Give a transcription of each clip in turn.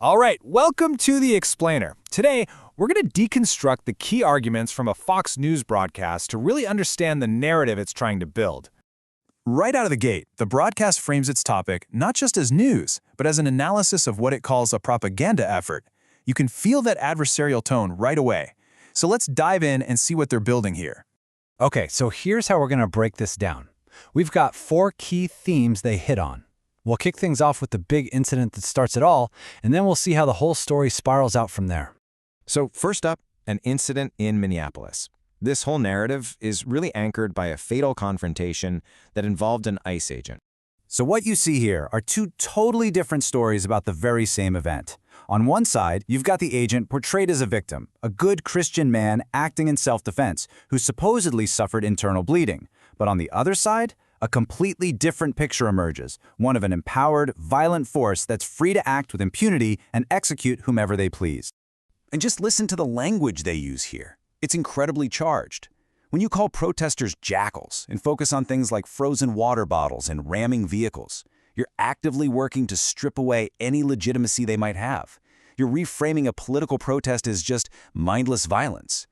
All right, welcome to The Explainer. Today, we're going to deconstruct the key arguments from a Fox News broadcast to really understand the narrative it's trying to build. Right out of the gate, the broadcast frames its topic not just as news, but as an analysis of what it calls a propaganda effort. You can feel that adversarial tone right away. So let's dive in and see what they're building here. Okay, so here's how we're going to break this down. We've got 4 key themes they hit on. We'll kick things off with the big incident that starts it all, and then we'll see how the whole story spirals out from there. So first up, an incident in Minneapolis. This whole narrative is really anchored by a fatal confrontation that involved an ICE agent. So what you see here are 2 totally different stories about the very same event. On one side, you've got the agent portrayed as a victim, a good Christian man acting in self-defense, who supposedly suffered internal bleeding. But on the other side, a completely different picture emerges, one of an empowered, violent force that's free to act with impunity and execute whomever they please. And just listen to the language they use here. It's incredibly charged. When you call protesters jackals and focus on things like frozen water bottles and ramming vehicles, you're actively working to strip away any legitimacy they might have. You're reframing a political protest as just mindless violence.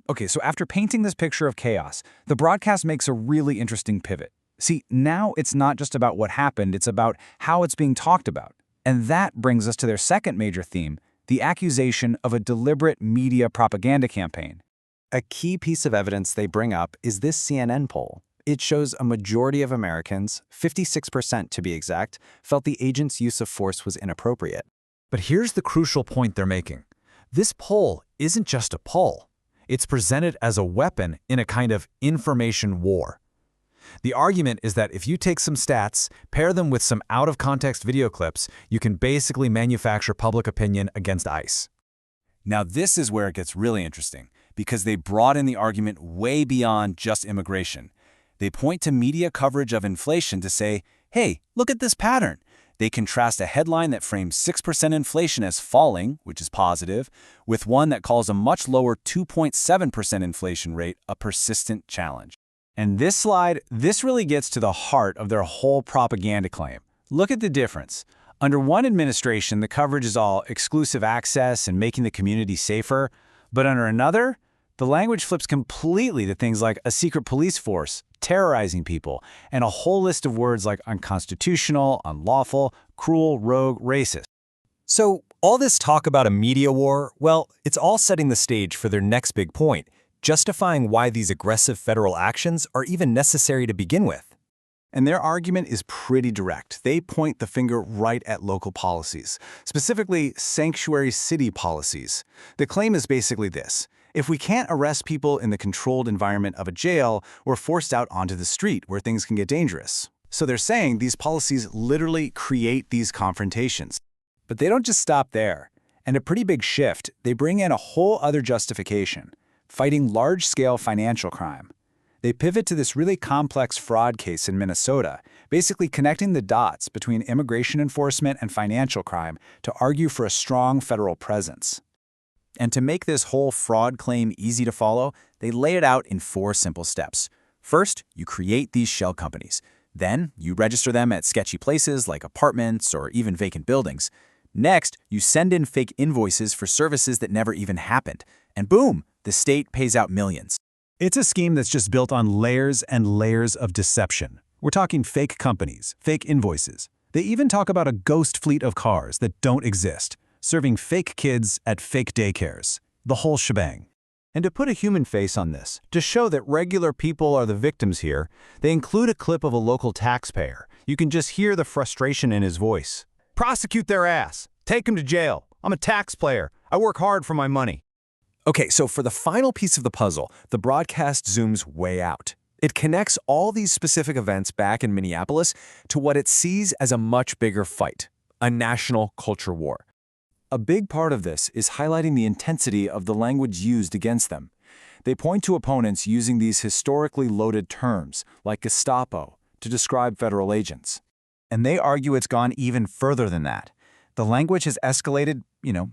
Okay, so after painting this picture of chaos, the broadcast makes a really interesting pivot. See, now it's not just about what happened, it's about how it's being talked about. And that brings us to their second major theme, the accusation of a deliberate media propaganda campaign. A key piece of evidence they bring up is this CNN poll. It shows a majority of Americans, 56% to be exact, felt the agent's use of force was inappropriate. But here's the crucial point they're making. This poll isn't just a poll. It's presented as a weapon in a kind of information war. The argument is that if you take some stats, pair them with some out-of-context video clips, you can basically manufacture public opinion against ICE. Now this is where it gets really interesting, because they broaden the argument way beyond just immigration. They point to media coverage of inflation to say, hey, look at this pattern. They contrast a headline that frames 6% inflation as falling, which is positive, with one that calls a much lower 2.7% inflation rate a persistent challenge. And this slide, this really gets to the heart of their whole propaganda claim. Look at the difference. Under one administration, the coverage is all exclusive access and making the community safer. But under another, the language flips completely to things like a secret police force, terrorizing people, and a whole list of words like unconstitutional, unlawful, cruel, rogue, racist. So all this talk about a media war, well, it's all setting the stage for their next big point, justifying why these aggressive federal actions are even necessary to begin with. And their argument is pretty direct. They point the finger right at local policies, specifically sanctuary city policies. The claim is basically this. If we can't arrest people in the controlled environment of a jail, we're forced out onto the street where things can get dangerous. So they're saying these policies literally create these confrontations. But they don't just stop there. And a pretty big shift, they bring in a whole other justification, fighting large-scale financial crime. They pivot to this really complex fraud case in Minnesota, basically connecting the dots between immigration enforcement and financial crime to argue for a strong federal presence. And to make this whole fraud claim easy to follow, they lay it out in 4 simple steps. First, you create these shell companies. Then, you register them at sketchy places like apartments or even vacant buildings. Next, you send in fake invoices for services that never even happened. And boom, the state pays out millions. It's a scheme that's just built on layers and layers of deception. We're talking fake companies, fake invoices. They even talk about a ghost fleet of cars that don't exist, serving fake kids at fake daycares. The whole shebang. And to put a human face on this, to show that regular people are the victims here, they include a clip of a local taxpayer. You can just hear the frustration in his voice. Prosecute their ass. Take them to jail. I'm a taxpayer. I work hard for my money. Okay, so for the final piece of the puzzle, the broadcast zooms way out. It connects all these specific events back in Minneapolis to what it sees as a much bigger fight, a national culture war. A big part of this is highlighting the intensity of the language used against them. They point to opponents using these historically loaded terms, like Gestapo, to describe federal agents. And they argue it's gone even further than that. The language has escalated,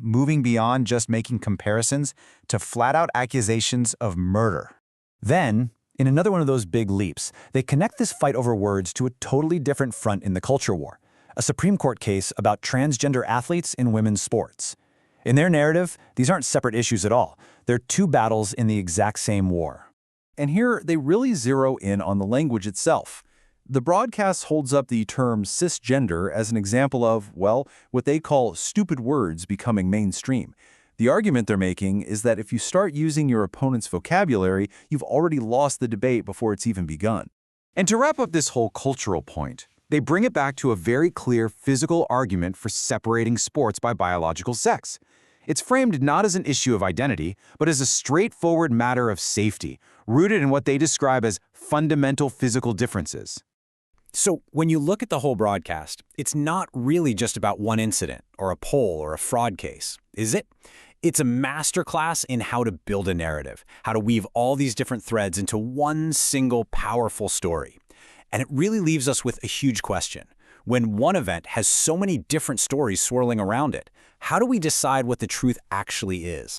moving beyond just making comparisons to flat-out accusations of murder. Then, in another one of those big leaps, they connect this fight over words to a totally different front in the culture war, a Supreme Court case about transgender athletes in women's sports. In their narrative, these aren't separate issues at all. They're two battles in the exact same war. And here, they really zero in on the language itself. The broadcast holds up the term cisgender as an example of, well, what they call stupid words becoming mainstream. The argument they're making is that if you start using your opponent's vocabulary, you've already lost the debate before it's even begun. And to wrap up this whole cultural point, they bring it back to a very clear physical argument for separating sports by biological sex. It's framed not as an issue of identity, but as a straightforward matter of safety, rooted in what they describe as fundamental physical differences. So when you look at the whole broadcast, it's not really just about one incident or a poll or a fraud case, is it? It's a masterclass in how to build a narrative, how to weave all these different threads into one single powerful story. And it really leaves us with a huge question. When one event has so many different stories swirling around it, how do we decide what the truth actually is?